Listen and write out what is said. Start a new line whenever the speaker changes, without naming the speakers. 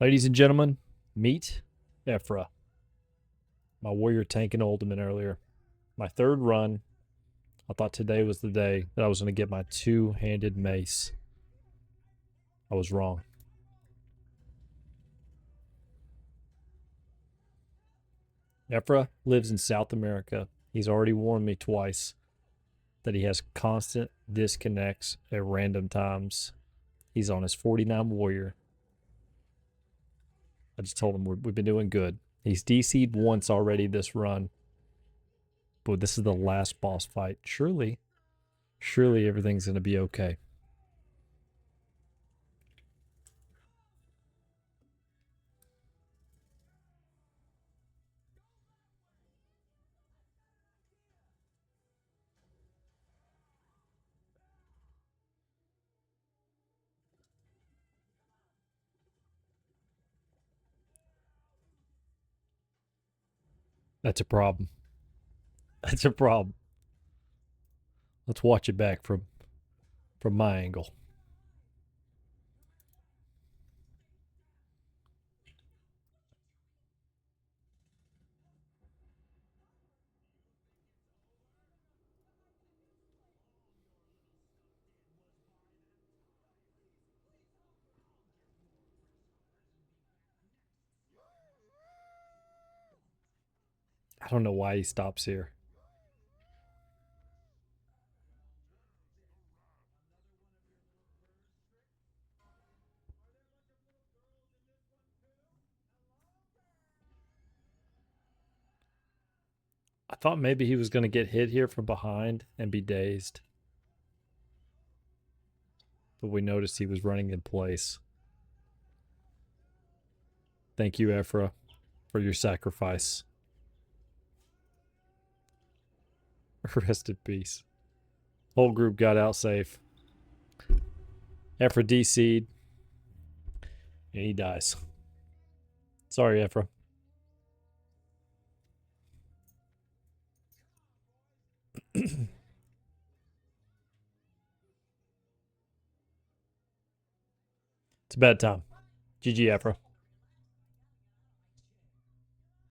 Ladies and gentlemen, meet Efra, my Warrior Tank and Ultimate earlier. My third run. I thought today was the day that I was going to get my two-handed mace. I was wrong. Efra lives in South America. He's already warned me twice that he has constant disconnects at random times. He's on his 49 Warrior. I just told him we've been doing good. He's DC'd once already this run. But this is the last boss fight. Surely everything's going to be okay. That's a problem. That's a problem. Let's watch it back from my angle. I don't know why he stops here. I thought maybe he was going to get hit here from behind and be dazed. But we noticed he was running in place. Thank you, Efra, for your sacrifice. Rest in peace. Whole group got out safe. Efra DC'd. And he dies. Sorry, Efra. It's bedtime. GG, Efra.